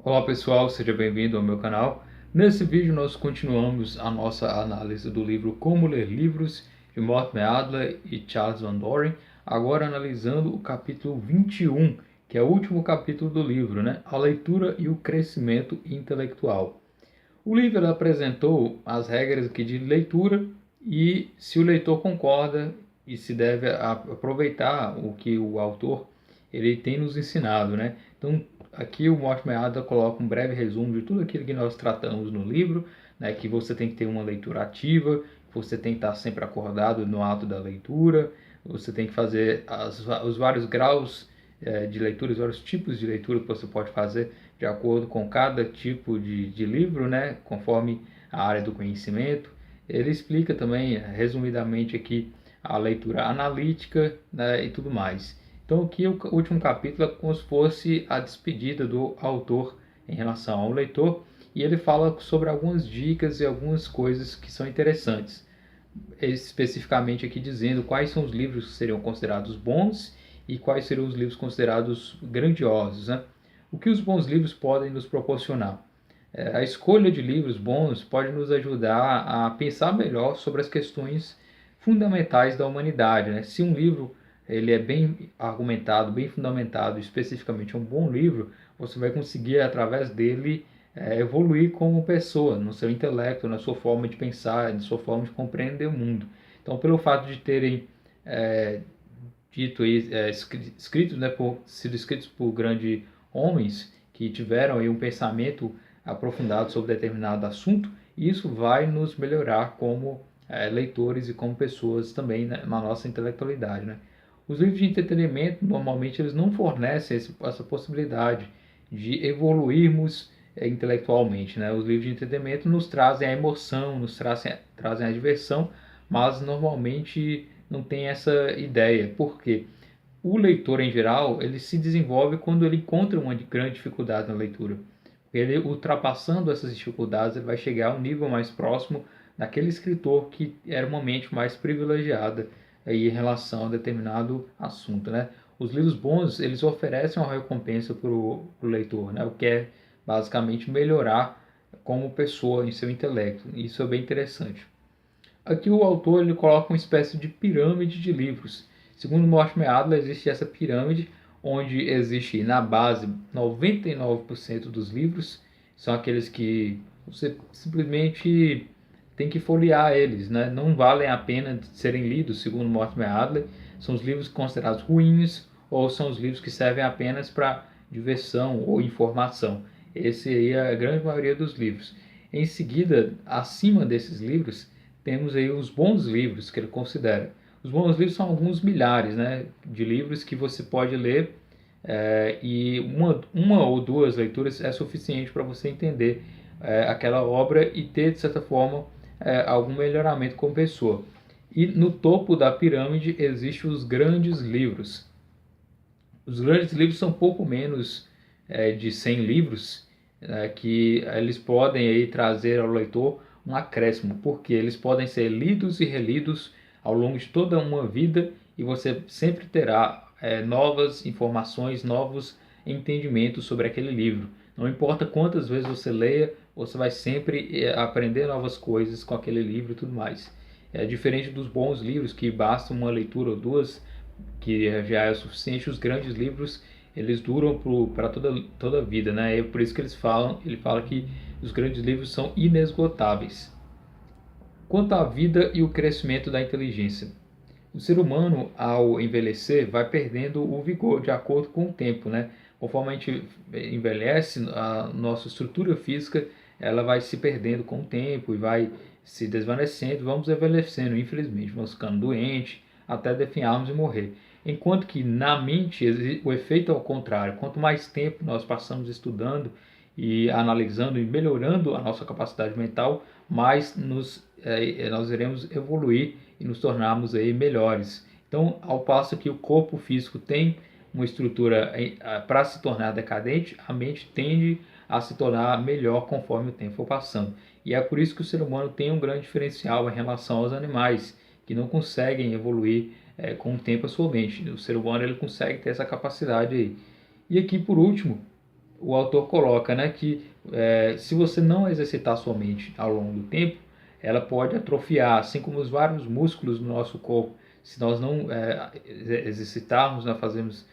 Olá pessoal, seja bem-vindo ao meu canal. Nesse vídeo nós continuamos a nossa análise do livro Como Ler Livros, de Mortimer Adler e Charles Van Doren, agora analisando o capítulo 21, que é o último capítulo do livro, né? A leitura e o crescimento intelectual. O livro apresentou as regras aqui de leitura e se o leitor concorda e se deve aproveitar o que o autor ele tem nos ensinado, né? Então, aqui o Mortimer Adler coloca um breve resumo de tudo aquilo que nós tratamos no livro, né? Que você tem que ter uma leitura ativa, você tem que estar sempre acordado no ato da leitura, você tem que fazer os vários graus de leitura, os vários tipos de leitura que você pode fazer de acordo com cada tipo de livro, né? Conforme a área do conhecimento. Ele explica também, resumidamente aqui, a leitura analítica, né, e tudo mais. Então aqui o último capítulo é como se fosse a despedida do autor em relação ao leitor, e ele fala sobre algumas dicas e algumas coisas que são interessantes, especificamente aqui dizendo quais são os livros que seriam considerados bons e quais seriam os livros considerados grandiosos, né? O que os bons livros podem nos proporcionar? A escolha de livros bons pode nos ajudar a pensar melhor sobre as questões fundamentais da humanidade, né? Se um livro ele é bem argumentado, bem fundamentado, especificamente um bom livro, você vai conseguir através dele evoluir como pessoa, no seu intelecto, na sua forma de pensar, na sua forma de compreender o mundo. Então, pelo fato de terem dito escritos, né, sido escritos por grandes homens que tiveram aí um pensamento aprofundado sobre determinado assunto, isso vai nos melhorar como leitores e como pessoas também, né, na nossa intelectualidade, né? Os livros de entretenimento normalmente eles não fornecem essa possibilidade de evoluirmos intelectualmente, né? Os livros de entretenimento nos trazem a emoção, trazem a diversão, mas normalmente não tem essa ideia. Por quê? O leitor em geral ele se desenvolve quando ele encontra uma grande dificuldade na leitura. Ele ultrapassando essas dificuldades, ele vai chegar a um nível mais próximo daquele escritor que era uma mente mais privilegiada aí em relação a determinado assunto, né? Os livros bons eles oferecem uma recompensa para o leitor, né? O que é basicamente melhorar como pessoa em seu intelecto. Isso é bem interessante. Aqui o autor ele coloca uma espécie de pirâmide de livros. Segundo Mortimer Adler, existe essa pirâmide onde existe na base 99% dos livros, são aqueles que você simplesmente tem que folhear eles, né? Não valem a pena de serem lidos, segundo Mortimer Adler. São os livros considerados ruins ou são os livros que servem apenas para diversão ou informação. Esse aí é a grande maioria dos livros. Em seguida, acima desses livros, temos aí os bons livros que ele considera. Os bons livros são alguns milhares, né, de livros que você pode ler e uma ou duas leituras é suficiente para você entender aquela obra e ter, de certa forma, algum melhoramento como pessoa. E no topo da pirâmide existem os grandes livros. Os grandes livros são pouco menos de 100 livros que eles podem aí trazer ao leitor um acréscimo, porque eles podem ser lidos e relidos ao longo de toda uma vida e você sempre terá novas informações, novos entendimentos sobre aquele livro. Não importa quantas vezes você leia, você vai sempre aprender novas coisas com aquele livro e tudo mais. É diferente dos bons livros que basta uma leitura ou duas que já é o suficiente. Os grandes livros eles duram para toda a vida, né? É por isso que ele fala que os grandes livros são inesgotáveis. Quanto à vida e o crescimento da inteligência, o ser humano ao envelhecer vai perdendo o vigor de acordo com o tempo, né? Conforme a gente envelhece, a nossa estrutura física ela vai se perdendo com o tempo e vai se desvanecendo, vamos envelhecendo, infelizmente, vamos ficando doentes até definharmos e morrer. Enquanto que na mente o efeito é o contrário. Quanto mais tempo nós passamos estudando e analisando e melhorando a nossa capacidade mental, mais nós iremos evoluir e nos tornarmos aí melhores. Então, ao passo que o corpo físico tem uma estrutura para se tornar decadente, a mente tende a se tornar melhor conforme o tempo for passando. E é por isso que o ser humano tem um grande diferencial em relação aos animais, que não conseguem evoluir com o tempo a sua mente. O ser humano ele consegue ter essa capacidade aí. E aqui, por último, o autor coloca, né, que se você não exercitar sua mente ao longo do tempo, ela pode atrofiar, assim como os vários músculos do nosso corpo. Se nós não exercitarmos, nós fazemos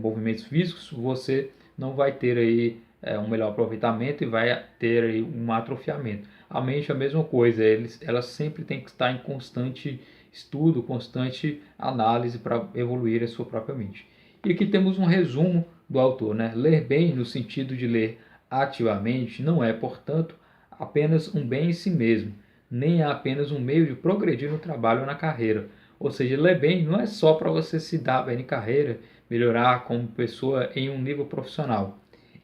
movimentos físicos, você não vai ter aí um melhor aproveitamento e vai ter aí um atrofiamento. A mente é a mesma coisa, ela sempre tem que estar em constante estudo, constante análise para evoluir a sua própria mente. E aqui temos um resumo do autor, né? Ler bem, no sentido de ler ativamente, não é, portanto, apenas um bem em si mesmo, nem é apenas um meio de progredir no trabalho ou na carreira. Ou seja, ler bem não é só para você se dar bem em carreira, melhorar como pessoa em um nível profissional.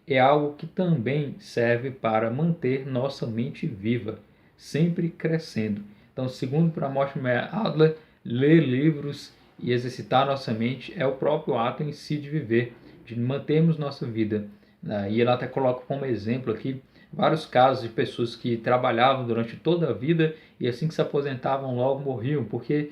É algo que também serve para manter nossa mente viva, sempre crescendo. Então, segundo para Mortimer Adler, ler livros e exercitar nossa mente é o próprio ato em si de viver, de mantermos nossa vida. E ele até coloca como exemplo aqui vários casos de pessoas que trabalhavam durante toda a vida e assim que se aposentavam logo morriam, porque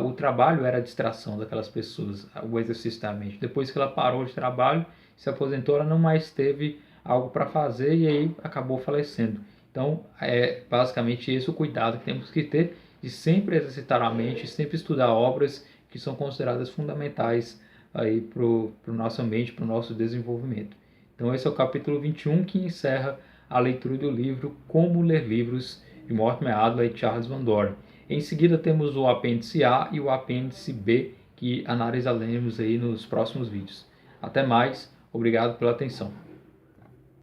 o trabalho era a distração daquelas pessoas, o exercício da mente. Depois que ela parou de trabalho, se aposentou, ela não mais teve algo para fazer e aí acabou falecendo. Então, é basicamente esse o cuidado que temos que ter de sempre exercitar a mente, sempre estudar obras que são consideradas fundamentais aí para a nossa mente, para o nosso desenvolvimento. Então esse é o capítulo 21 que encerra a leitura do livro Como Ler Livros, de Mortimer Adler e Charles Van Doren. Em seguida temos o apêndice A e o apêndice B, que analisaremos aí nos próximos vídeos. Até mais, obrigado pela atenção.